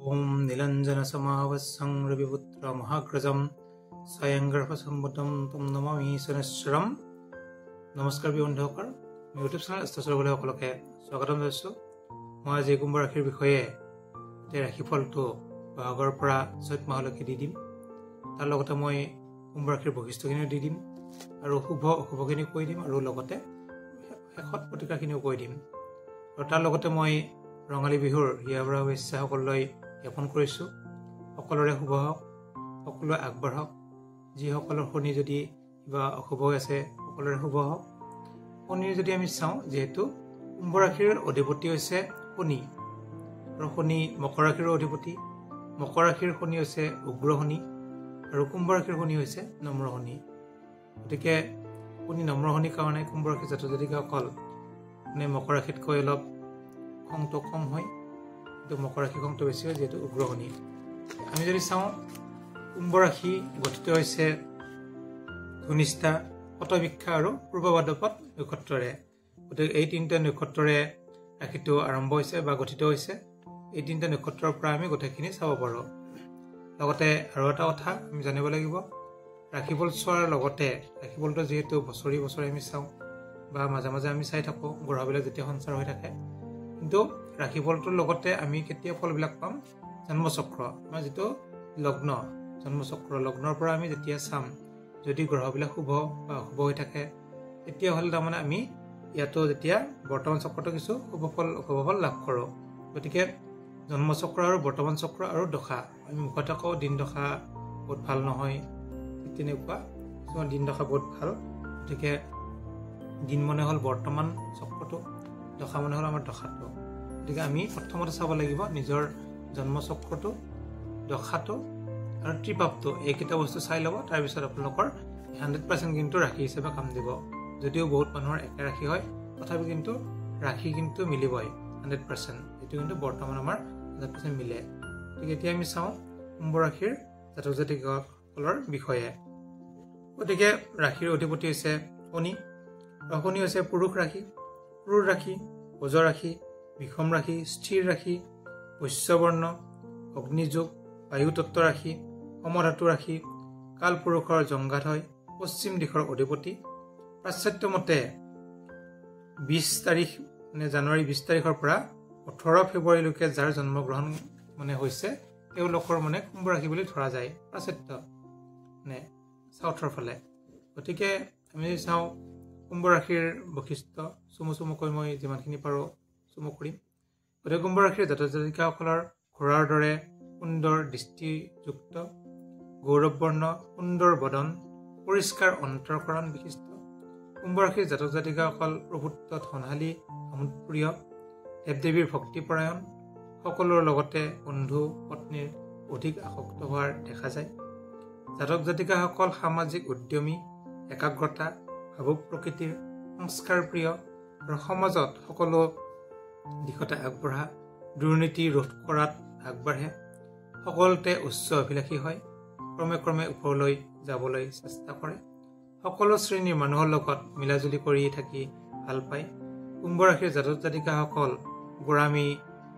ओम नीलंजनसमावस्सं रविपुत्र महाग्रजं स्वयंगर्भसम्भूतं तम नमामि शनैश्वरं। नमस्कार बন্ধুসকল, YouTube channel ষ্টাৰ্টলৈ সকলোকে স্বাগতম জনাইছোঁ। মই আজি কুম্ভ ৰাশিৰ বিষয়ে ৰাশিফলটো বহাগৰ পৰা চৈত মাহলৈকে দি দিম। তাৰ লগতে মই কুম্ভ ৰাশিৰ বৈশিষ্ট্যখিনিও দি দিম আৰু শুভ অশুভখিনি কৈ দিম আৰু লগতে শেষত প্ৰতিকাৰখিনিও কৈ দিম। আৰু তাৰ লগতে মই ৰঙালী বিহুৰ হিয়াবৰা শুভেচ্ছা সকলোলৈ জ্ঞাপন কৰিছোঁ। সকলোৰে শুভ হওক, সকলোৱে আগবাঢ়ক। যিসকলৰ শনি যদি কিবা অশুভ হৈ আছে সকলোৰে শুভ হওক। শনিৰ যদি আমি চাওঁ, যিহেতু কুম্ভ ৰাশিৰ অধিপতি হৈছে শনি আৰু শনি মকৰ ৰাশিৰ অধিপতি। মকৰ ৰাশিৰ শনি হৈছে উগ্ৰ শনি আৰু কুম্ভ ৰাশিৰ শনি হৈছে নম্ৰ শনি। গতিকে শনি নম্ৰ শনিৰ কাৰণে কুম্ভ ৰাশিৰ জাতক জাতিকাসকল মানে মকৰ ৰাশিতকৈ অলপ খংটো কম হয়, কিন্তু মকৰ ৰাশি খংটো বেছি হয়, যিহেতু উগ্ৰ শনি। আমি যদি চাওঁ, কুম্ভ ৰাশি গঠিত হৈছে ধনিষ্ঠা, শতভিক্ষা আৰু পূৰ্বভাদ্ৰপদ নক্ষত্ৰৰে। গতিকে এই তিনিটা নক্ষত্ৰৰে ৰাশিটো আৰম্ভ হৈছে বা গঠিত হৈছে। এই তিনিটা নক্ষত্ৰৰ পৰা আমি গোটেইখিনি চাব পাৰোঁ। লগতে আৰু এটা কথা আমি জানিব লাগিব, ৰাশিফল চোৱাৰ লগতে ৰাশিফলটো যিহেতু বছৰি বছৰি আমি চাওঁ বা মাজে মাজে আমি চাই থাকোঁ গ্ৰহবিলাক যেতিয়া সঞ্চাৰ হৈ থাকে, কিন্তু ৰাশিফলটোৰ লগতে আমি কেতিয়া ফলবিলাক পাম, জন্মচক্ৰ আমাৰ যিটো লগ্ন, জন্মচক্ৰ লগ্নৰ পৰা আমি যেতিয়া চাম, যদি গ্ৰহবিলাক শুভ বা অশুভ হৈ থাকে তেতিয়াহ'লে তাৰমানে আমি ইয়াতো যেতিয়া বৰ্তমান চক্ৰটো কিছু শুভ ফল অশুভ ফল লাভ কৰোঁ। গতিকে জন্মচক্ৰ আৰু বৰ্তমান চক্ৰ আৰু দশা, আমি মুখতে কওঁ দিন দশা বহুত ভাল নহয়, ঠিক তেনেকুৱা কিছুমান দিন দশা বহুত ভাল। গতিকে দিন মানে হ'ল বৰ্তমান চক্ৰটো, দশা মানে হ'ল আমাৰ দশাটো। গতিকে আমি প্ৰথমতে চাব লাগিব নিজৰ জন্মচক্ৰটো, দশাটো আৰু ত্ৰিপাপটো, এইকেইটা বস্তু চাই ল'ব। তাৰপিছত আপোনালোকৰ 100% কিন্তু ৰাশি হিচাপে কাম দিব। যদিও বহুত মানুহৰ একে ৰাশি হয়, তথাপি কিন্তু ৰাশি কিন্তু মিলিবই 100%। এইটো কিন্তু বৰ্তমান আমাৰ 100% মিলে। গতিকে এতিয়া আমি চাওঁ কুম্ভ ৰাশিৰ জাতক জাতিকাসকলৰ বিষয়ে। গতিকে ৰাশিৰ অধিপতি হৈছে শনি, আৰু শনি হৈছে পুৰুষ ৰাশি, ক্ৰূৰ ৰাশি, ভোজ ৰাশি, বিষম ৰাশি, স্থিৰ ৰাশি, বৈশ্যবৰ্ণ, অগ্নিযোগ, বায়ুতত্ত্ব ৰাশি, সমধাতু ৰাশি, কালপুৰুষৰ জংঘাত হয়, পশ্চিম দিশৰ অধিপতি। পাশ্চাত্য মতে 20 তাৰিখ মানে জানুৱাৰী 20 তাৰিখৰ পৰা 18 ফেব্ৰুৱাৰীলৈকে যাৰ জন্মগ্ৰহণ মানে হৈছে তেওঁলোকৰ মানে কুম্ভ ৰাশি বুলি ধৰা যায়, পাশ্চাত্য মানে চাউথৰ ফালে। গতিকে আমি যদি চাওঁ কুম্ভ ৰাশিৰ বৈশিষ্ট্য চমুকৈ মই যিমানখিনি পাৰোঁ চমু কৰিম। গতিকে কুম্ভ ৰাশিৰ জাতক জাতিকাসকলৰ ঘোঁৰাৰ দৰে সুন্দৰ দৃষ্টিযুক্ত, গৌৰৱবৰ্ণ, সুন্দৰ বদন, পৰিষ্কাৰ অন্তৰকৰণ বিশিষ্ট। কুম্ভ ৰাশিৰ জাতক জাতিকাসকল প্ৰভুত্ব ধনশালী, সমুদ্ৰপ্ৰিয়, দেৱ দেৱীৰ ভক্তিপৰায়ণ, সকলোৰ লগতে বন্ধু পত্নীৰ অধিক আসক্ত হোৱাৰ দেখা যায়। জাতক জাতিকাসকল সামাজিক উদ্যমী, একাগ্ৰতা, ভাবুক প্ৰকৃতিৰ, সংস্কাৰ প্ৰিয় আৰু সমাজত সকলো দিশতে আগবঢ়া, দুৰ্নীতি ৰোধ কৰাত আগবাঢ়ে, সকলোতে উচ্চ অভিলাষী হয়, ক্ৰমে ক্ৰমে ওপৰলৈ যাবলৈ চেষ্টা কৰে, সকলো শ্ৰেণীৰ মানুহৰ লগত মিলাজুলি কৰি থাকি ভাল পায়। কুম্ভ ৰাশিৰ জাতক জাতিকাসকল গোড়ামী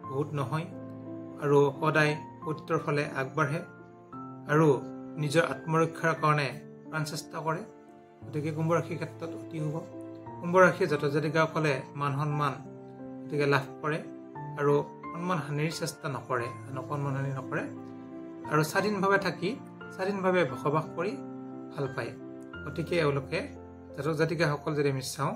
বহুত নহয় আৰু সদায় সত্যৰ ফালে আগবাঢ়ে আৰু নিজৰ আত্মৰক্ষাৰ কাৰণে প্ৰাণ চেষ্টা কৰে। গতিকে কুম্ভ ৰাশিৰ ক্ষেত্ৰত অতি শুভ। কুম্ভ ৰাশিৰ জাতক জাতিকাসকলে মান সন্মান গতিকে লাভ কৰে আৰু সন্মান হানিৰ চেষ্টা নকৰে, আনক সন্মান হানি নকৰে আৰু স্বাধীনভাৱে থাকি স্বাধীনভাৱে বসবাস কৰি ভাল পায়। গতিকে এওঁলোকে জাতক জাতিকাসকল যদি আমি চাওঁ,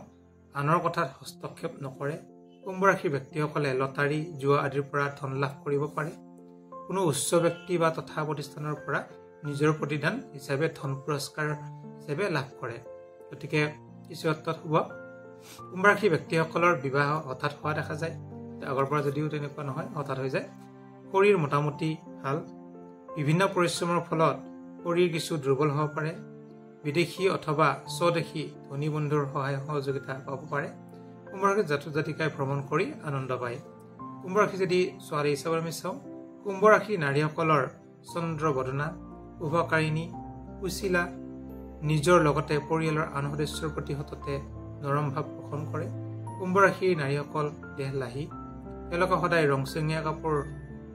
আনৰ কথাত হস্তক্ষেপ নকৰে। কুম্ভ ৰাশিৰ ব্যক্তিসকলে লটাৰী, জুৱা আদিৰ পৰা ধন লাভ কৰিব পাৰে। কোনো উচ্চ ব্যক্তি বা তথা প্ৰতিষ্ঠানৰ পৰা নিজৰ প্ৰতিদান হিচাপে ধন পুৰস্কাৰ হিচাপে লাভ কৰে। গতিকে কিছু ক্ষেত্ৰত শুভ। কুম্ভ ৰাশিৰ ব্যক্তিসকলৰ বিবাহ হঠাৎ হোৱা দেখা যায়, আগৰ পৰা যদিও তেনেকুৱা নহয়, হঠাৎ হৈ যায়। শৰীৰ মোটামুটি ভাল, বিভিন্ন পৰিশ্ৰমৰ ফলত শৰীৰ কিছু দুৰ্বল হ'ব পাৰে। বিদেশী অথবা স্বদেশী ধনী বন্ধুৰ সহায় সহযোগিতা পাব পাৰে। কুম্ভ ৰাশিৰ জাতক জাতিকাই ভ্ৰমণ কৰি আনন্দ পায়। কুম্ভ ৰাশি যদি ছোৱালী হিচাপে আমি চাওঁ, কুম্ভ ৰাশিৰ নাৰীসকলৰ চন্দ্ৰ বদনা, শুভকাৰিণী, সুশীলা, নিজৰ লগতে পৰিয়ালৰ আন সদস্যৰ প্ৰতি সততে নৰম ভাৱ পোষণ কৰে। কুম্ভ ৰাশিৰ নাৰীসকল দেহলাহী, তেওঁলোকে সদায় ৰংচঙীয়া কাপোৰ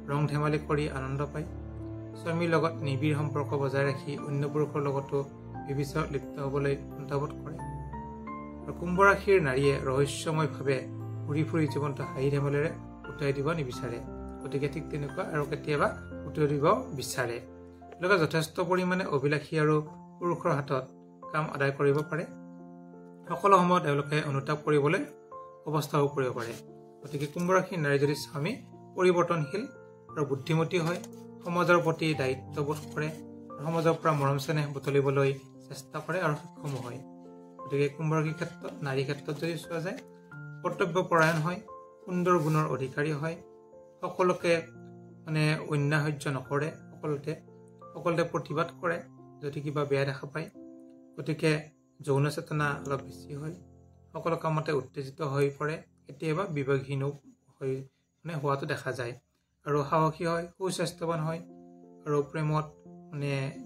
ৰং ধেমালি কৰি আনন্দ পায়। স্বামীৰ লগত নিবিড় সম্পৰ্ক বজাই ৰাখি অন্য পুৰুষৰ লগতো বিবিচাৰত লিপ্ত হ'বলৈ কুণ্ঠাবোধ কৰে। আৰু কুম্ভ ৰাশিৰ নাৰীয়ে ৰহস্যময়ভাৱে ঘূৰি ফুৰি জীৱনটো হাঁহি ধেমালিৰে উটাই দিব নিবিচাৰে। গতিকে ঠিক তেনেকুৱা আৰু কেতিয়াবা উটাই দিব বিচাৰে। তেওঁলোকে যথেষ্ট পৰিমাণে অভিলাষী আৰু পুৰুষৰ হাতত কাম আদায় কৰিব পাৰে। সকলো সময়ত তেওঁলোকে অনুতাপ কৰিবলৈ অৱস্থাও কৰিব পাৰে। গতিকে কুম্ভ ৰাশিৰ নাৰী যদি স্বামী পৰিৱৰ্তনশীল আৰু বুদ্ধিমতী হয়, সমাজৰ প্ৰতি দায়িত্ববোধ কৰে, সমাজৰ পৰা মৰম চেনেহ বুটলিবলৈ চেষ্টা কৰে আৰু সক্ষম হয়। গতিকে কুম্ভ ৰাশিৰ ক্ষেত্ৰত নাৰীৰ ক্ষেত্ৰত যদি চোৱা যায়, কৰ্তব্যপৰায়ণ হয়, সুন্দৰ গুণৰ অধিকাৰী হয়, সকলোকে অন্যাহ্য নকৰে, সকলোতে প্ৰতিবাদ কৰে যদি কিবা বেয়া দেখা পায়। গতিকে যৌন চেতনা অলপ বেছি হয়, সকলো কামতে উত্তেজিত হৈ পৰে, কেতিয়াবা বিবেকহীনো হোৱাটো দেখা যায়। আৰু সাহসী হয়, সুস্বাস্থ্যৱান হয়, আৰু প্ৰেমত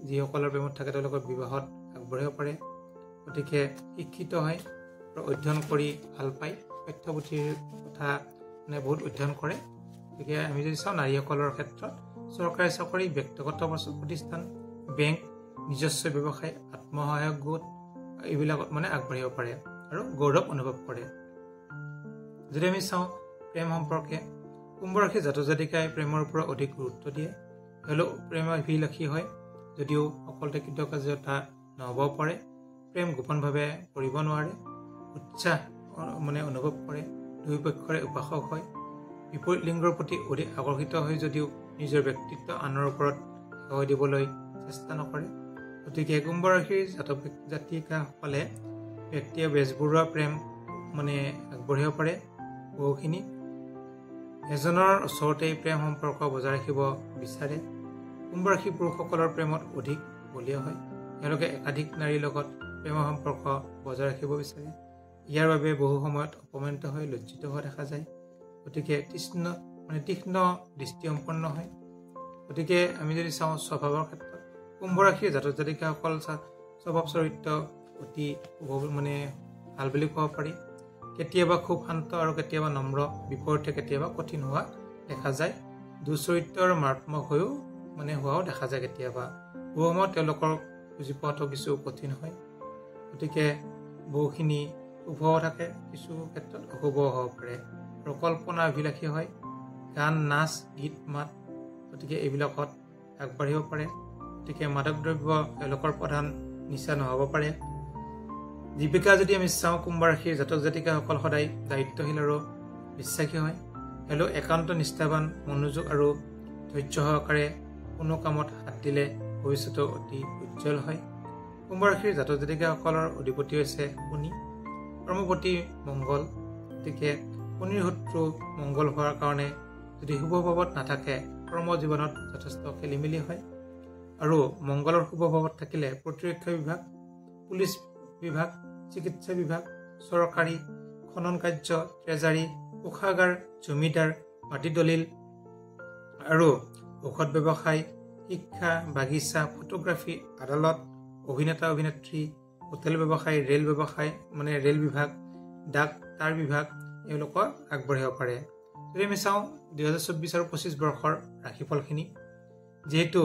যিসকলৰ প্ৰেমত থাকে তেওঁলোকৰ বিবাহত আগবাঢ়িব পাৰে। গতিকে শিক্ষিত হয় আৰু অধ্যয়ন কৰি ভাল পায়, পাঠ্যপুথিৰ কথা বহুত অধ্যয়ন কৰে। গতিকে আমি যদি চাওঁ নাৰীসকলৰ ক্ষেত্ৰত চৰকাৰী চাকৰি, ব্যক্তিগত প্ৰতিষ্ঠান, বেংক, নিজস্ব ব্যৱসায়, আত্মসহায়ক গোট এইবিলাকত আগবাঢ়িব পাৰে আৰু গৌৰৱ অনুভৱ কৰে। যদি আমি চাওঁ প্ৰেম সম্পৰ্কে, কুম্ভ ৰাশিৰ জাতক জাতিকাই প্ৰেমৰ ওপৰত অধিক গুৰুত্ব দিয়ে। হ'লেও প্ৰেমাভিলাষী হয়, যদিও সকলোতে কৃতকাৰ্যতা নহ'ব পাৰে। প্ৰেম গোপনভাৱে কৰিব নোৱাৰে, উৎসাহ অনুভৱ কৰে, দুয়ো পক্ষৰে উপাসক হয়। বিপৰীত লিংগৰ প্ৰতি অধিক আকৰ্ষিত হয় যদিও নিজৰ ব্যক্তিত্ব আনৰ ওপৰত সেৱা দিবলৈ চেষ্টা নকৰে। গতিকে কুম্ভ ৰাশিৰ জাতক জাতিকাসকলে ব্যক্তিয়ে বেজবৰুৱা প্ৰেম আগবাঢ়িব পাৰে। বহুখিনি এজনৰ ওচৰতেই প্ৰেম সম্পৰ্ক বজাই ৰাখিব বিচাৰে। কুম্ভ ৰাশি পুৰুষসকলৰ প্ৰেমত অধিক বলীয় হয়, তেওঁলোকে একাধিক নাৰীৰ লগত প্ৰেমৰ সম্পৰ্ক বজাই ৰাখিব বিচাৰে। ইয়াৰ বাবে বহু সময়ত অপমানিত হৈ লজ্জিত হোৱা দেখা যায়। গতিকে তীক্ষ্ণ দৃষ্টিসম্পন্ন হয়। গতিকে আমি যদি চাওঁ স্বভাৱৰ ক্ষেত্ৰত, কুম্ভ ৰাশিৰ জাতক জাতিকাসকল স্বভাৱ চৰিত্ৰ অতি ভাল বুলি ক'ব পাৰি। কেতিয়াবা খুব শান্ত আৰু কেতিয়াবা নম্ৰ, বিপৰীতে কেতিয়াবা কঠিন হোৱা দেখা যায়। দুচৰিত্ৰ আৰু মাৰাত্মক হোৱাও দেখা যায়। কেতিয়াবা বহু সময়ত তেওঁলোকৰ বুজি পোৱাটো কিছু কঠিন হয়। গতিকে বহুখিনি শুভও থাকে, কিছু ক্ষেত্ৰত অশুভও হ'ব পাৰে। আৰু কল্পনা অভিলাষী হয়, গান, নাচ, গীত, মাত, গতিকে এইবিলাকত আগবাঢ়িব পাৰে। গতিকে মাদক দ্ৰব্য এওঁলোকৰ প্ৰধান নিচা নহ'ব পাৰে। জীৱিকা যদি আমি চাওঁ, কুম্ভ ৰাশিৰ জাতক জাতিকাসকল সদায় দায়িত্বশীল আৰু বিশ্বাসী হয়। এওঁলোক একান্ত নিষ্ঠাৱান, মনোযোগ আৰু ধৈৰ্য সহকাৰে কোনো কামত হাত দিলে ভৱিষ্যতে অতি উজ্জ্বল হয়। কুম্ভ ৰাশিৰ জাতক জাতিকাসকলৰ অধিপতি হৈছে শনি, কৰ্মপতি মংগল। গতিকে শনিৰ শত্ৰু মংগল হোৱাৰ কাৰণে যদি শুভ প্ৰভাৱত নাথাকে, কৰ্ম জীৱনত যথেষ্ট খেলি মেলি হয়। আৰু মংগলৰ শুভ প্ৰভাৱত থাকিলে প্ৰতিৰক্ষা বিভাগ, পুলিচ বিভাগ, চিকিৎসা বিভাগ, চৰকাৰী খনন কাৰ্য, ট্ৰেজাৰী, কোষাগাৰ, জমিদাৰ, মাটি দলিল আৰু ঔষধ ব্যৱসায়, শিক্ষা, বাগিচা, ফটোগ্ৰাফী, আদালত, অভিনেতা অভিনেত্ৰী, হোটেল ব্যৱসায়, ৰেল ব্যৱসায় ৰেল বিভাগ, ডাক তাৰ বিভাগ এওঁলোকক আগবাঢ়িব পাৰে। যদি আমি চাওঁ 2024 আৰু 25 বৰ্ষৰ ৰাশিফলখিনি, যিহেতু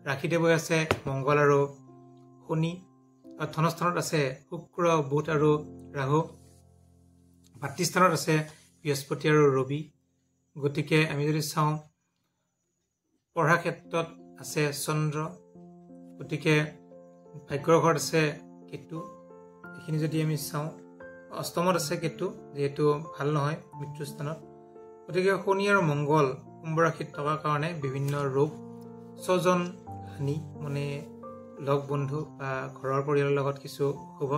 ৰাশিদেৱই আছে মংগল আৰু শনি, ধনস্থানত আছে শুক্ৰ, বুধ আৰু ৰাহু, ভাতৃস্থানত আছে বৃহস্পতি আৰু ৰবি। গতিকে আমি যদি চাওঁ পঢ়া ক্ষেত্ৰত আছে চন্দ্ৰ, গতিকে ভাগ্যৰ ঘৰত আছে কেতু। এইখিনি যদি আমি চাওঁ, অষ্টমত আছে কেতু, যিহেতু ভাল নহয় মৃত্যুস্থানত। গতিকে শনি আৰু মংগল কুম্ভ ৰাশিত থকাৰ কাৰণে বিভিন্ন ৰোগ, স্বজন হানি, লগ বন্ধু বা ঘৰৰ পৰিয়ালৰ লগত কিছু অশুভ,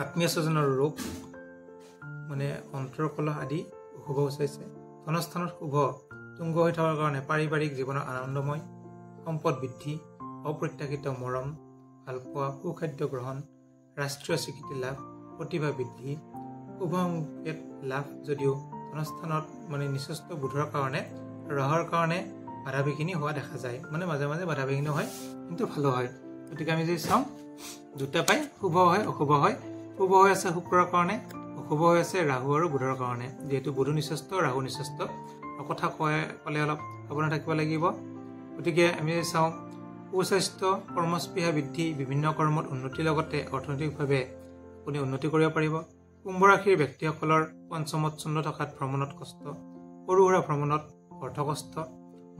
আত্মীয় স্বজনৰ ৰোগ, অন্তৰকলহ আদি অশুভ সূচাইছে। ধনস্থানত শুভ তুংগ হৈ থকাৰ কাৰণে পাৰিবাৰিক জীৱনৰ আনন্দময়, সম্পদ বৃদ্ধি, অপ্ৰত্যাশিত মৰম, ভালপোৱা, সুখাদ্য গ্ৰহণ, ৰাষ্ট্ৰীয় স্বীকৃতি লাভ, প্ৰতিভা বৃদ্ধি, শুভ সংকেত লাভ। যদিও ধনস্থানত নিচস্ত বুধৰ কাৰণে, ৰাহুৰ কাৰণে বাধা বিঘিনি হোৱা দেখা যায়। মাজে মাজে বাধা বিঘিনি হয়, কিন্তু ভালো হয়। গতিকে আমি যদি চাওঁ দুটা পাই, শুভ হয় অশুভ হয়। শুভ হৈ আছে শুক্ৰৰ কাৰণে, অশুভ হৈ আছে ৰাহু আৰু বুধৰ কাৰণে। যিহেতু বুধো নিচস্ত, ৰাহু নিচস্ত, কথা ক'লে অলপ সাৱধান থাকিব লাগিব। গতিকে আমি চাওঁ সুস্বাস্থ্য কৰ্মস্পৃহা বৃদ্ধি, বিভিন্ন কৰ্মত উন্নতিৰ লগতে অৰ্থনৈতিকভাৱে আপুনি উন্নতি কৰিব পাৰিব। কুম্ভ ৰাশিৰ ব্যক্তিসকলৰ পঞ্চমত চন্দ্ৰ থকাত ভ্ৰমণত কষ্ট, সৰু সুৰা ভ্ৰমণত অৰ্থ কষ্ট,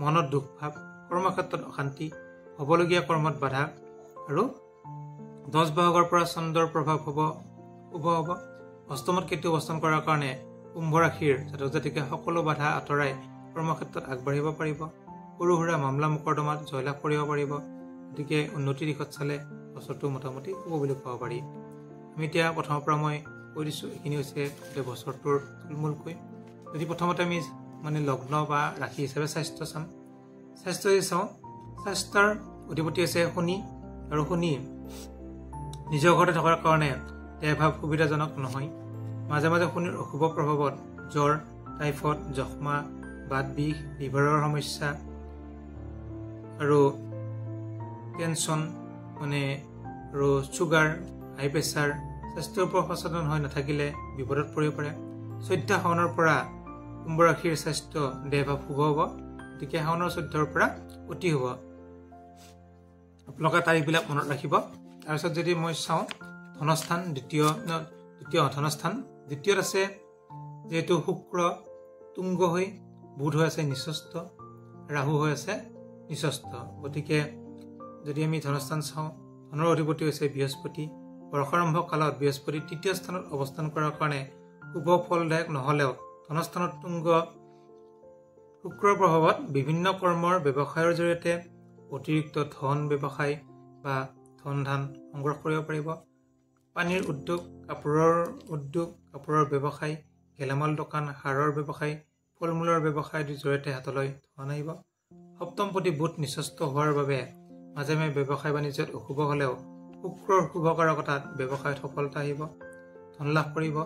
মনত দুখ ভাৱ, কৰ্মক্ষেত্ৰত অশান্তি, হ'বলগীয়া কৰ্মত বাধা আৰু 10 ভাগৰ পৰা চন্দ্ৰৰ প্ৰভাৱ শুভ হ'ব। অষ্টমত কেতু অৱস্থান কৰাৰ কাৰণে কুম্ভ ৰাশিৰ জাতক জাতিকে সকলো বাধা আঁতৰাই কৰ্মক্ষেত্ৰত আগবাঢ়িব পাৰিব। সৰু সুৰা মামলা মোকৰ্দমাত জয়লাভ কৰিব পাৰিব। গতিকে উন্নতিৰ দিশত চালে বছৰটো মোটামুটি শুভ বুলি ক'ব পাৰি। আমি এতিয়া প্ৰথমৰ পৰা মই কৈ দিছোঁ, এইখিনি হৈছে গোটেই বছৰটোৰ থুলমূলকৈ। যদি প্ৰথমতে আমি লগ্ন বা ৰাশি হিচাপে স্বাস্থ্য চাম, স্বাস্থ্য যদি চাওঁ, স্বাস্থ্যৰ অধিপতি হৈছে শনি, আৰু শনি নিজৰ ঘৰতে থকাৰ কাৰণে দেহভাৱ সুবিধাজনক নহয়। মাজে মাজে শনিৰ অশুভ প্ৰভাৱত জ্বৰ, টাইফইড, যক্ষ্মা, বাত বিষ, লিভাৰৰ সমস্যা আৰু টেনশ্যন আৰু চুগাৰ, হাই প্ৰেছাৰ, স্বাস্থ্যৰ ওপৰত সচেতন হৈ নাথাকিলে বিপদত পৰিব পাৰে। 14 শাওনৰ পৰা কুম্ভ ৰাশিৰ স্বাস্থ্য দেহভাৱ শুভ হ'ব। গতিকে শাওনৰ 14ৰ পৰা অতি শুভ। আপোনালোকে তাৰিখবিলাক মনত ৰাখিব। তাৰপিছত যদি মই চাওঁ ধনস্থান, দ্বিতীয়ত আছে যিহেতু শুক্ৰ তুংগ হৈ, বুধ হৈ আছে নিচস্থ, ৰাহু হৈ আছে নিচস্থ। গতিকে যদি আমি ধনস্থান চাওঁ, ধনৰ অধিপতি হৈছে বৃহস্পতি। বৰ্ষাৰম্ভ কালত বৃহস্পতি 3য় স্থানত অৱস্থান কৰাৰ কাৰণে শুভ ফলদায়ক নহ'লেও ধনস্থানত তুংগ শুক্ৰৰ প্ৰভাৱত বিভিন্ন কৰ্মৰ ব্যৱসায়ৰ জৰিয়তে অতিৰিক্ত ধন ব্যৱসায় বা ধন ধান সংগ্ৰহ কৰিব পাৰিব। পানীৰ উদ্যোগ, কাপোৰৰ ব্যৱসায়, গেলামাল দোকান, সাৰৰ ব্যৱসায়, ফল মূলৰ ব্যৱসায় আদিৰ জৰিয়তে হাতলৈ ধন আহিব। সপ্তমপতি বুধ নিচস্থ হোৱাৰ বাবে মাজে মাজে ব্যৱসায় বাণিজ্যত অশুভ হ'লেও শুক্ৰৰ শুভকাৰকতাত ব্যৱসায়ত সফলতা আহিব, ধন লাভ কৰিব।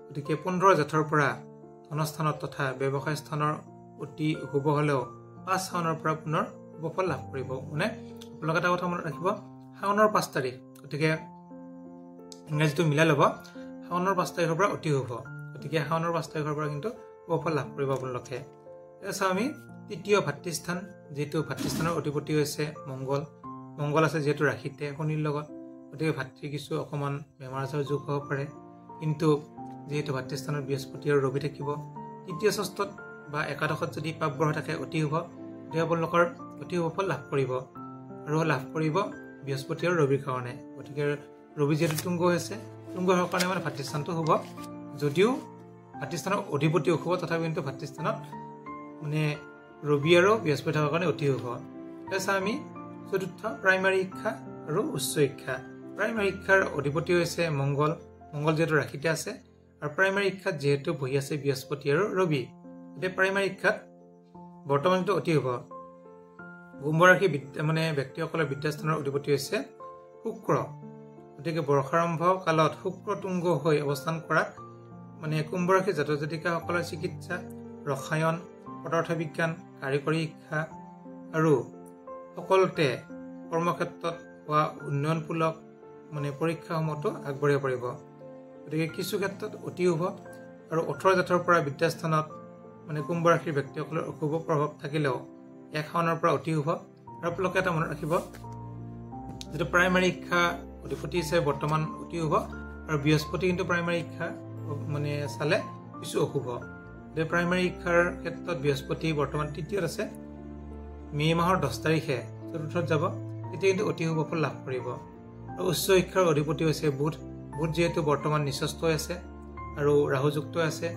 গতিকে 15 জেঠৰ পৰা ধনস্থানত তথা ব্যৱসায় স্থানৰ অতি শুভ হ'লেও 5 শাওনৰ পৰা পুনৰ শুভফল লাভ কৰিব। আপোনালোকে এটা কথা মনত ৰাখিব, শাওনৰ 5 তাৰিখ, গতিকে ইংৰাজীটো মিলাই ল'ব, শাওনৰ 5 তাৰিখৰ পৰা অতি শুভ। গতিকে শাওনৰ 5 তাৰিখৰ পৰা কিন্তু শুভফল লাভ কৰিব আপোনালোকে। এতিয়া চাওঁ আমি তৃতীয় ভাতৃস্থান, যিহেতু ভাতৃস্থানৰ অধিপতি হৈছে মংগল আছে যিহেতু ৰাশিতে শনিৰ লগত। গতিকে ভাতৃ কিছু অকণমান বেমাৰ আজাৰ যোগ হ'ব পাৰে। কিন্তু যিহেতু ভাতৃস্থানত বৃহস্পতি আৰু ৰবি থাকিব, তৃতীয় ষষ্ঠত বা একাদশত যদি পাপ গ্ৰহ থাকে অতি শুভ, গতিকে আপোনালোকৰ অতি শুভ ফল লাভ কৰিব, আৰু লাভ কৰিব বৃহস্পতি আৰু ৰবিৰ কাৰণে। গতিকে ৰবি যিহেতু তুংগ হৈছে, তুংগ হোৱাৰ কাৰণে ভাতৃস্থানটো শুভ। যদিও ভাতৃস্থানৰ অধিপতি অশুভ, তথাপি কিন্তু ভাতৃস্থানত ৰবি আৰু বৃহস্পতি থকাৰ কাৰণে অতি শুভ। তাৰপিছত আমি চতুৰ্থ প্ৰাইমাৰী শিক্ষা আৰু উচ্চ শিক্ষা। প্ৰাইমাৰী শিক্ষাৰ অধিপতি হৈছে মংগল যিহেতু ৰাশিতে আছে, আৰু প্ৰাইমাৰী শিক্ষাত যিহেতু বহি আছে বৃহস্পতি আৰু ৰবি, গতিকে প্ৰাইমাৰী শিক্ষাত বৰ্তমানটো অতি শুভ। কুম্ভ ৰাশি ব্যক্তিসকলৰ বিদ্যাস্থানৰ অধিপতি হৈছে শুক্ৰ। গতিকে বৰ্ষাৰম্ভ কালত শুক্ৰ তুংগ হৈ অৱস্থান কৰাত কুম্ভ ৰাশিৰ জাতক জাতিকাসকলৰ চিকিৎসা, ৰসায়ন, পদাৰ্থ বিজ্ঞান, কাৰিকৰী শিক্ষা আৰু সকলোতে কৰ্মক্ষেত্ৰত হোৱা উন্নয়নমূলক পৰীক্ষাসমূহতো আগবাঢ়িব পাৰিব। গতিকে কিছু ক্ষেত্ৰত অতি শুভ। আৰু 18 জেঠৰ পৰা বিদ্যাস্থানত কুম্ভ ৰাশিৰ ব্যক্তিসকলৰ অশুভ প্ৰভাৱ থাকিলেও 1 শাওনৰ পৰা অতি শুভ। আৰু আপোনালোকে এটা মনত ৰাখিব, যিটো প্ৰাইমাৰী শিক্ষা অধিপতি হিচাপে বৰ্তমান অতি শুভ, আৰু বৃহস্পতি কিন্তু প্ৰাইমাৰী শিক্ষা চালে কিছু অশুভ। গতিকে প্ৰাইমাৰী শিক্ষাৰ ক্ষেত্ৰত বৃহস্পতি বৰ্তমান তৃতীয়ত আছে, মে' মাহৰ 10 তাৰিখে চতুৰ্থত যাব, তেতিয়া কিন্তু অতি শুভ ফল লাভ কৰিব। আৰু উচ্চ শিক্ষাৰ অধিপতি হৈছে বুধ যিহেতু বৰ্তমান নিচস্থ হৈ আছে আৰু ৰাহুযুক্ত আছে,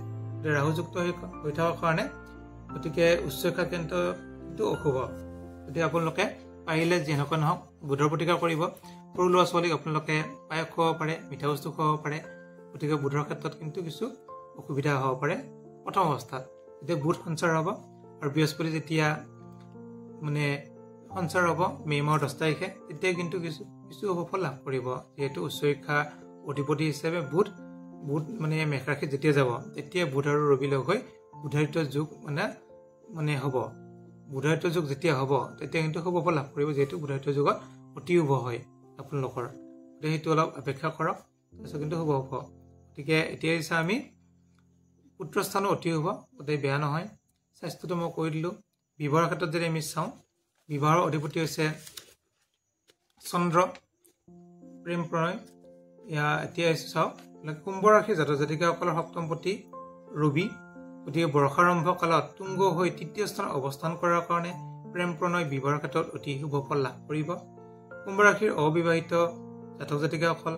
ৰাহুযুক্ত হৈ থকাৰ কাৰণে গতিকে উচ্চ শিক্ষা কিন্তু অশুভ। গতিকে আপোনালোকে পাৰিলে যেনেকুৱা নহওক বুধৰ প্ৰতিকাৰ কৰিব। সৰু ল'ৰা ছোৱালীক আপোনালোকে পায়স খুৱাব পাৰে, মিঠা বস্তু খুৱাব পাৰে। গতিকে বুধৰ ক্ষেত্ৰত কিন্তু কিছু অসুবিধা হ'ব পাৰে প্ৰথম অৱস্থাত। যেতিয়া বুধ সঞ্চাৰ হ'ব আৰু বৃহস্পতি যেতিয়া সঞ্চাৰ হ'ব মে' মাহৰ 10 তাৰিখে, তেতিয়া কিন্তু কিছু শুভ ফল লাভ কৰিব। যিহেতু উচ্চ শিক্ষা অধিপতি হিচাপে বুধ মেষ ৰাশিত যেতিয়া যাব, তেতিয়া বুধ আৰু ৰবি লগ হৈ বুধাদিত্য যুগ হ'ব। বুধাদিত্য যুগ যেতিয়া হ'ব তেতিয়া কিন্তু শুভ ফল লাভ কৰিব, যিহেতু বুধাদিত্য যুগত অতি শুভ হয় আপোনালোকৰ। গতিকে সেইটো অলপ অপেক্ষা কৰক, তাৰপিছত কিন্তু শুভ হ'ব। গতিকে এতিয়া চাওঁ আমি পুত্ৰস্থানো অতি শুভ, গতিকে বেয়া নহয়। স্বাস্থ্যটো মই কৈ দিলোঁ বিবাহৰ ক্ষেত্ৰত যদি আমি চাওঁ বিবাহৰ অধিপতি হৈছে চন্দ্ৰ প্ৰেম প্ৰণয় এতিয়া চাওক কুম্ভ ৰাশিৰ জাতক জাতিকাসকলৰ সপ্তমপতি ৰবি গতিকে বৰ্ষাৰম্ভ কালত তুংগ হৈ তৃতীয় স্থানত অৱস্থান কৰাৰ কাৰণে প্ৰেম প্ৰণয় বিবাহৰ ক্ষেত্ৰত অতি শুভ ফল লাভ কৰিব কুম্ভ ৰাশিৰ অবিবাহিত জাতক জাতিকাসকল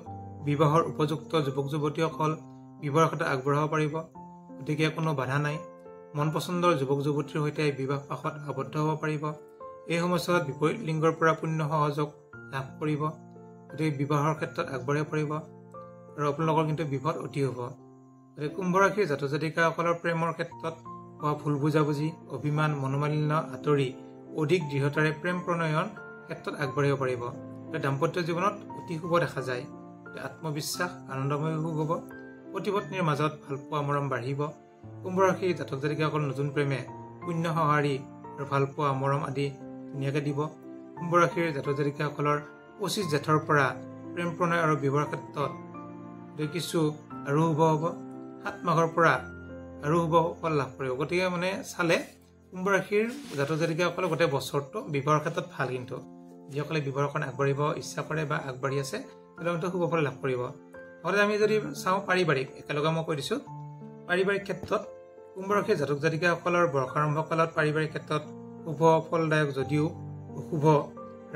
বিবাহৰ উপযুক্ত যুৱক যুৱতীসকল বিবাহৰ ক্ষেত্ৰত আগবঢ়াব পাৰিব গতিকে কোনো বাধা নাই মন পচন্দৰ যুৱক যুৱতীৰ সৈতে বিবাহ পাশত আবদ্ধ হ'ব পাৰিব এই সময়ছোৱাত বিপৰীত লিংগৰ পৰা পুণ্য সহযোগ লাভ কৰিব গতিকে বিবাহৰ ক্ষেত্ৰত আগবাঢ়িব পাৰিব আৰু আপোনালোকৰ কিন্তু বিপদ অতি হ'ব গতিকে কুম্ভ ৰাশিৰ জাতক জাতিকাসকলৰ প্ৰেমৰ ক্ষেত্ৰত হোৱা ভুল বুজাবুজি অভিমান মনোমালিন্য আঁতৰি অধিক দৃঢ়তাৰে প্ৰেম প্ৰণয়ৰ ক্ষেত্ৰত আগবাঢ়িব পাৰিব দাম্পত্য জীৱনত অতি শুভ দেখা যায় আত্মবিশ্বাস আনন্দময় সুখ হ'ব পতি পত্নীৰ মাজত ভালপোৱা মৰম বাঢ়িব কুম্ভ ৰাশিৰ জাতক জাতিকাসকল নতুন প্ৰেমে পুণ্য সঁহাৰি আৰু ভালপোৱা মৰম আদি ধুনীয়াকৈ দিব কুম্ভ ৰাশিৰ জাতক জাতিকাসকলৰ 25 জেঠৰ পৰা প্ৰেম প্ৰণয় আৰু বিবাহৰ ক্ষেত্ৰত কিছু আৰু শুভ হ'ব 7 মাঘৰ পৰা আৰু শুভ ফল লাভ কৰিব গতিকে মানে চালে কুম্ভ ৰাশিৰ জাতক জাতিকাসকলে গোটেই বছৰটো বিবাহৰ ক্ষেত্ৰত ভাল কিন্তু যিসকলে বিবাহৰ কাৰণে আগবাঢ়িব ইচ্ছা কৰে বা আগবাঢ়ি আছে তেওঁলোকে শুভ ফল লাভ কৰিব আৰু আমি যদি চাওঁ পাৰিবাৰিক একেলগে মই কৈ দিছোঁ পাৰিবাৰিক ক্ষেত্ৰত কুম্ভ ৰাশিৰ জাতক জাতিকাসকলৰ বৰ্ষাৰম্ভ কালত পাৰিবাৰিক ক্ষেত্ৰত শুভ ফলদায়ক যদিও অশুভ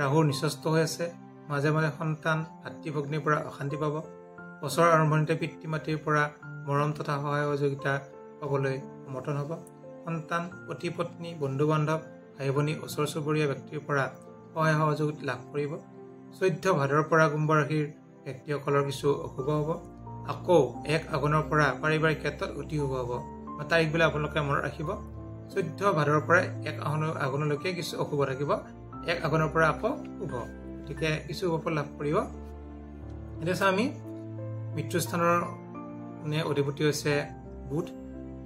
ৰাহুৰ নিচস্ত হৈ আছে মাজে মাজে সন্তান ভাতৃ ভগ্নীৰ পৰা অশান্তি পাব বছৰৰ আৰম্ভণিতে পিতৃ মাতৃৰ পৰা মৰম তথা সহায় সহযোগিতা পাবলৈ সমৰ্থন হ'ব সন্তান পতি পত্নী বন্ধু বান্ধৱ ভাই ভনী ওচৰ চুবুৰীয়া ব্যক্তিৰ পৰা সহায় সহযোগিতা লাভ কৰিব 14 ভাদৰ পৰা কুম্ভ ৰাশিৰ ব্যক্তিসকলৰ কিছু অশুভ হ'ব আকৌ 1 আঘোণৰ পৰা পাৰিবাৰিক ক্ষেত্ৰত অতি শুভ হ'ব তাৰিখবিলাক আপোনালোকে মনত ৰাখিব 14 ভাদৰ পৰা 1 আঘোণলৈকে কিছু অশুভ থাকিব 1 আঘোণৰ পৰা আকৌ শুভ গতিকে কিছু শুভ ফল লাভ কৰিব এতিয়া আমি মৃত্যুস্থানৰ অধিপতি হৈছে বুধ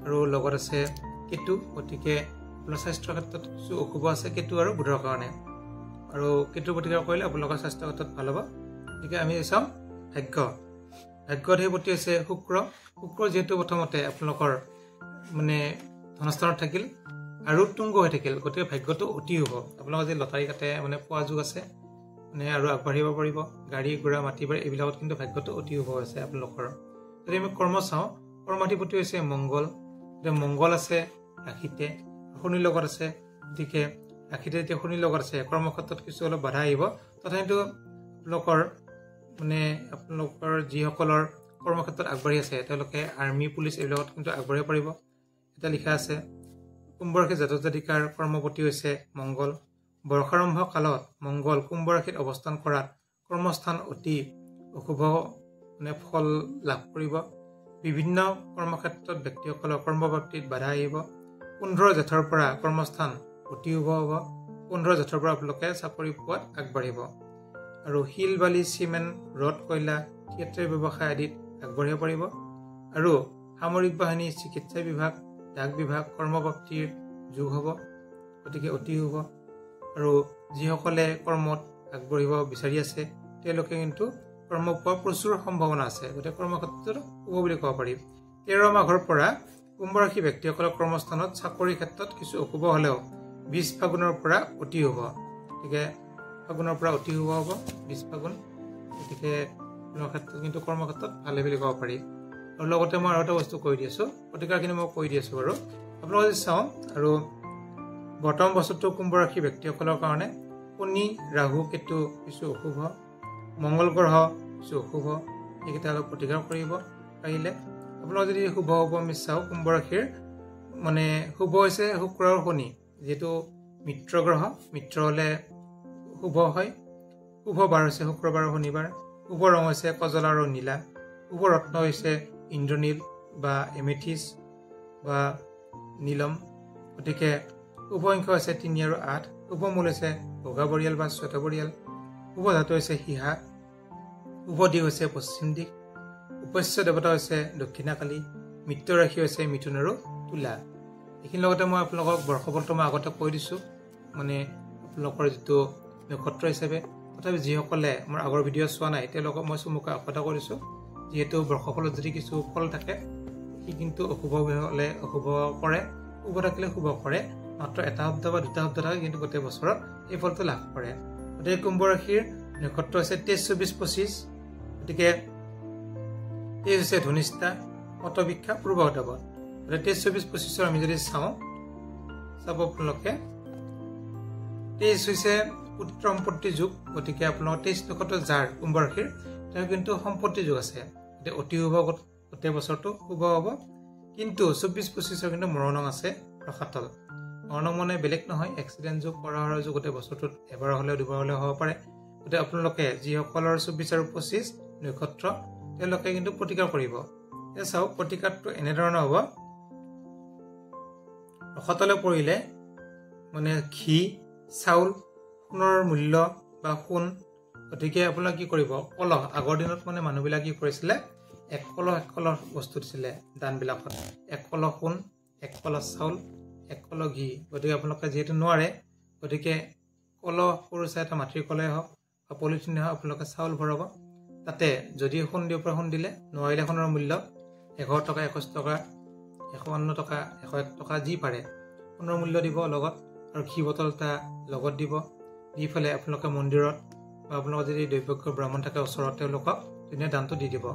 আৰু লগত আছে কেতু গতিকে আপোনাৰ স্বাস্থ্যৰ ক্ষেত্ৰত কিছু অশুভ আছে কেতু আৰু বুধৰ কাৰণে আৰু কেতুৰ প্ৰতিকাৰ কৰিলে আপোনালোকৰ স্বাস্থ্যৰ ক্ষেত্ৰত ভাল হ'ব গতিকে আমি চাওঁ ভাগ্যৰ অধিপতি হৈছে শুক্ৰ যিহেতু প্ৰথমতে আপোনালোকৰ মানে ধনস্থানত থাকিল আৰু তুংগ হৈ থাকিল গতিকে ভাগ্যটো অতি শুভ আপোনালোকৰ যি লটাৰী কাটে মানে পোৱা যোগ আছে মানে আৰু আগবাঢ়িব পাৰিব গাড়ী ঘোঁৰা মাটি বাৰী এইবিলাকত কিন্তু ভাগ্যটো অতি শুভ হৈছে আপোনালোকৰ যদি আমি কৰ্ম চাওঁ কৰ্মাধিপতি হৈছে মংগল আছে ৰাশিতে শনিৰ লগত আছে গতিকে ৰাশিতে যেতিয়া শনিৰ লগত আছে কৰ্মক্ষেত্ৰত কিছু অলপ বাধা আহিব তথাপিতো আপোনালোকৰ যিসকলৰ কৰ্মক্ষেত্ৰত আগবাঢ়ি আছে তেওঁলোকে আৰ্মি পুলিচ এইবিলাকত কিন্তু আগবাঢ়িব পাৰিব এটা লিখা আছে কুম্ভ ৰাশিৰ জাতক জাতিকাৰ কৰ্মপতি হৈছে মংগল বৰ্ষাৰম্ভ কালত মংগল কুম্ভ ৰাশিত অৱস্থান কৰাত কৰ্মস্থান অতি অশুভ ফল লাভ কৰিব বিভিন্ন কৰ্মক্ষেত্ৰত ব্যক্তিসকলৰ কৰ্মপ্ৰাপ্তিত বাধা আহিব 15 জেঠৰ পৰা কৰ্মস্থান অতি শুভ হ'ব 15 জেঠৰ পৰা আপোনালোকে চাকৰি পোৱাত আগবাঢ়িব আৰু শিল বালি চিমেণ্ট ৰদ কয়লা থিয়েটাৰ ব্যৱসায় আদিত আগবাঢ়িব পাৰিব আৰু সামৰিক বাহিনী চিকিৎসা বিভাগ ডাক বিভাগ কৰ্মপ্ৰাপ্তিৰ যোগ হ'ব গতিকে অতি শুভ আৰু যিসকলে কৰ্মত আগবাঢ়িব বিচাৰি আছে তেওঁলোকে কিন্তু কৰ্ম পোৱাৰ প্ৰচুৰ সম্ভাৱনা আছে গতিকে কৰ্মক্ষেত্ৰত শুভ বুলি ক'ব পাৰি 13 মাঘৰ পৰা কুম্ভ ৰাশি ব্যক্তিসকলৰ কৰ্মস্থানত চাকৰিৰ ক্ষেত্ৰত কিছু অশুভ হ'লেও 20 ফাগুনৰ পৰা অতি শুভ গতিকে ফাগুনৰ পৰা অতি শুভ হ'ব 20 ফাগুন গতিকে ক্ষেত্ৰত কিন্তু কৰ্মক্ষেত্ৰত ভালে বুলি ক'ব পাৰি আৰু লগতে মই আৰু এটা বস্তু কৈ দি আছোঁ প্ৰতিকাৰখিনি মই কৈ দি আছোঁ বাৰু আপোনালোকে যদি চাওঁ আৰু বৰ্তমান বছৰটো কুম্ভ ৰাশি ব্যক্তিসকলৰ কাৰণে শনি ৰাহু কেতু কিছু অশুভ মংগল গ্ৰহ কিছু অশুভ এইকেইটা অলপ প্ৰতিকাৰ কৰিব পাৰিলে আপোনালোকে যদি শুভ হ'ব আমি চাওঁ কুম্ভ ৰাশিৰ শুভ হৈছে শুক্ৰ আৰু শনি যিহেতু মিত্ৰ গ্ৰহ মিত্ৰ হ'লে শুভ হয় শুভ বাৰ হৈছে শুক্ৰবাৰ আৰু শনিবাৰ শুভ ৰং হৈছে কজলা আৰু নীলা শুভ ৰত্ন হৈছে ইন্দ্ৰনীল বা এমেথিছ বা নীলম গতিকে শুভ সংখ্যা হৈছে 3 আৰু 8 শুভ মূল হৈছে বগা বৰিয়াল বা শ্বেত বৰিয়াল শুভ ধাতু হৈছে সীহা শুভ দিশ হৈছে পশ্চিম দিশ উপস্য দেৱতা হৈছে দক্ষিণাকালী মৃত্যু ৰাশি হৈছে মিথুন আৰু তুলা এইখিনিৰ লগতে মই আপোনালোকক বৰ্ষফলটো মই আগতে কৈ দিছোঁ আপোনালোকৰ যিটো নক্ষত্ৰ হিচাপে তথাপি যিসকলে মোৰ আগৰ ভিডিঅ' চোৱা নাই তেওঁলোকক মই চমুকৈ আশা কৰিছোঁ যিহেতু বৰ্ষফলত যদি কিছু ফল থাকে সি কিন্তু অশুভ হ'লে অশুভ কৰে শুভ থাকিলে শুভ কৰে মাত্ৰ এটা শব্দ বা দুটা শব্দ থাকে কিন্তু গোটেই বছৰত এই ফলটো লাভ কৰে গতিকে কুম্ভ ৰাশিৰ নক্ষত্ৰ হৈছে 23 24 25 গতিকে এই হৈছে ধনিষ্ঠা শতবিক্ষা পূৰ্বভাদ্ৰপদ 23 24 25 আমি যদি চাওঁ চাব আপোনালোকে 23 হৈছে পুত্ৰ সম্পত্তি যুগ গতিকে আপোনালোকৰ 23 নক্ষত্ৰ যাৰ কুম্ভ ৰাশিৰ তেওঁ কিন্তু সম্পত্তি যুগ আছে গতিকে অতি শুভ গোটেই বছৰটো শুভ হ'ব কিন্তু 24 25 কিন্তু মৰণং আছে ৰসাতল মৰণং মানে বেলেগ নহয় এক্সিডেণ্ট যুগ পৰাহৰ যুগ গোটেই বছৰটোত এবাৰ হ'লেও দুবাৰ হ'লেও হ'ব পাৰে গতিকে আপোনালোকে যিসকলৰ 24 আৰু 25 নক্ষত্ৰ তেওঁলোকে কিন্তু প্ৰতিকাৰ কৰিব এই চাওক প্ৰতিকাৰটো এনেধৰণৰ হ'ব ৰসাতলে পৰিলে মানে ঘি চাউল সোণৰ মূল্য বা সোণ গতিকে আপোনালোকে কি কৰিব কলহ আগৰ দিনত মানে মানুহবিলাক কি কৰিছিলে এক কলহ বস্তু দিছিলে দানবিলাকত এক কলহ সোণ এক কলহ চাউল এক কলহ ঘি গতিকে আপোনালোকে যিহেতু নোৱাৰে গতিকে কলহ সৰু চাই এটা মাটিৰ কলহে হওক বা পলিথিনে হওক আপোনালোকে চাউল ভৰাব তাতে যদি সোণ দিব পৰা সোণ দিলে নোৱাৰিলে সোণৰ মূল্য 11 টকা 21 টকা 51 টকা 101 টকা যি পাৰে সোণৰ মূল্য দিব লগত আৰু ঘি বটল এটা লগত দিব দি ফেলে আপোনালোকে মন্দিৰত বা আপোনালোকৰ যদি দৈৱজ্ঞ ব্ৰাহ্মণ থাকে ওচৰত তেওঁলোকক ধুনীয়া দানটো দি দিব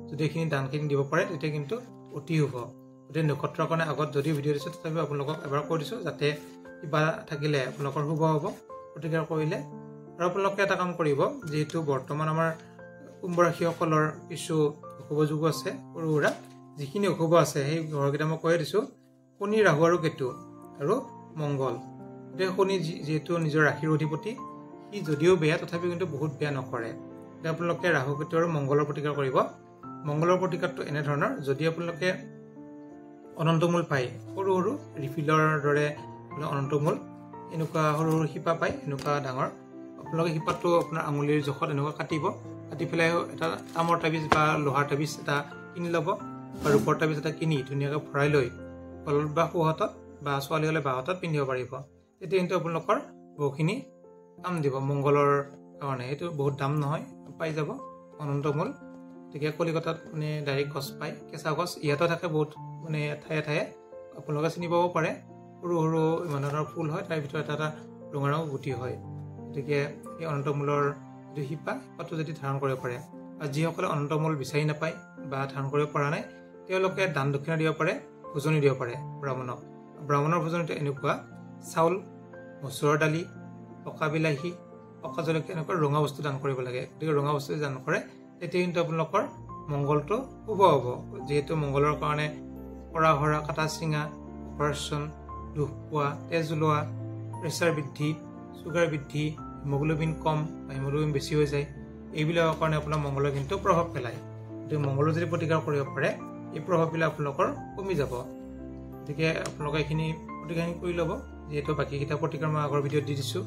যদি এইখিনি দানখিনি দিব পাৰে তেতিয়া কিন্তু অতি শুভ গতিকে নক্ষত্ৰৰ কাৰণে আগত যদি ভিডিঅ' দিছোঁ তথাপিও আপোনালোকক এবাৰ কৈ দিছোঁ যাতে কিবা থাকিলে আপোনালোকৰ শুভ হ'ব প্ৰতিকাৰ কৰিলে আৰু আপোনালোকে এটা কাম কৰিব যিহেতু বৰ্তমান আমাৰ কুম্ভ ৰাশিসকলৰ কিছু অশুভ যুগ আছে সৰু সুৰা যিখিনি অশুভ আছে সেই ঘৰকেইটা মই কৈ দিছোঁ শনি ৰাহু আৰু কেতু আৰু মংগল গতিকে শনি যিহেতু নিজৰ ৰাশিৰ অধিপতি সি যদিও বেয়া তথাপিও কিন্তু বহুত বেয়া নকৰে গতিকে আপোনালোকে ৰাহু কেতু আৰু মংগলৰ প্ৰতিকাৰ কৰিব মংগলৰ প্ৰতিকাৰটো এনেধৰণৰ যদি আপোনালোকে অনন্তমূল পায় সৰু সৰু ৰিফিলৰ দৰে অনন্তমূল এনেকুৱা সৰু সৰু শিপা পায় এনেকুৱা ডাঙৰ আপোনালোকে শিপাটো আপোনাৰ আঙুলিৰ জোখত এনেকুৱা কাটি পেলাই এটা তামৰ তাবিজ বা লোহাৰ তাবিজ এটা কিনি ল'ব বা ৰূপৰ তাবিজ এটা কিনি ধুনীয়াকৈ ভৰাই লৈ কলত বা সোঁহাতত বা ছোৱালী হ'লে বাহঁতত পিন্ধিব পাৰিব তেতিয়া কিন্তু আপোনালোকৰ বহুখিনি কাম দিব মংগলৰ কাৰণে সেইটো বহুত দাম নহয় পাই যাব অনন্তমূল গতিকে কলিকতাত মানে ডাইৰেক্ট গছ পায় কেঁচা গছ ইয়াতো থাকে বহুত মানে ঠায়ে ঠায়ে আপোনালোকে চিনি পাব পাৰে সৰু সৰু ইমান ধৰণৰ ফুল হয় তাৰ ভিতৰত এটা ৰঙা ৰঙৰ গুটি হয় গতিকে এই অনন্তমূলৰ যিটো শিপাটো যদি ধাৰণ কৰিব পাৰে আৰু যিসকলে অনন্তমূল বিচাৰি নাপায় বা ধাৰণ কৰিব পৰা নাই তেওঁলোকে দান দক্ষিণা দিব পাৰে ভোজনী দিব পাৰে ব্ৰাহ্মণৰ ভোজনীটো এনেকুৱা চাউল মচুৰৰ দালি পকা বিলাহী পকা জলকীয়া এনেকুৱা ৰঙা বস্তু দান কৰিব লাগে গতিকে ৰঙা বস্তু দান কৰে তেতিয়া কিন্তু আপোনালোকৰ মংগলটো শুভ হ'ব যিহেতু মংগলৰ কাৰণে কৰা হৰা কাটা চিঙা অপাৰেশ্যন দুখ পোৱা তেজ ওলোৱা প্ৰেছাৰ বৃদ্ধি চুগাৰ বৃদ্ধি হিমোগ্লোবিন কম বা হিমোগ্লোবিন বেছি হৈ যায় এইবিলাকৰ কাৰণে আপোনাৰ মংগলে কিন্তু প্ৰভাৱ পেলায় গতিকে মংগলৰ যদি প্ৰতিকাৰ কৰিব পাৰে এই প্ৰভাৱবিলাক আপোনালোকৰ কমি যাব গতিকে আপোনালোকে এইখিনি প্ৰতিকাৰখিনি কৰি ল'ব যিহেতু বাকীকেইটা প্ৰতিকাৰ মই আগৰ ভিডিঅ'ত দি দিছোঁ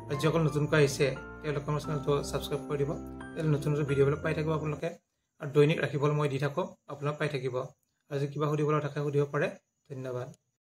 আৰু যিসকল নতুনকৈ আহিছে তেওঁলোকে মোৰ চেনেলটো ছাবস্ক্ৰাইব কৰি দিব তেতিয়া নতুন নতুন ভিডিঅ'বিলাক পাই থাকিব আপোনালোকে আৰু দৈনিক ৰাশিফল মই দি থাকোঁ আপোনালোক পাই থাকিব আৰু যদি কিবা সুধিবলৈ থাকে সুধিব পাৰে ধন্যবাদ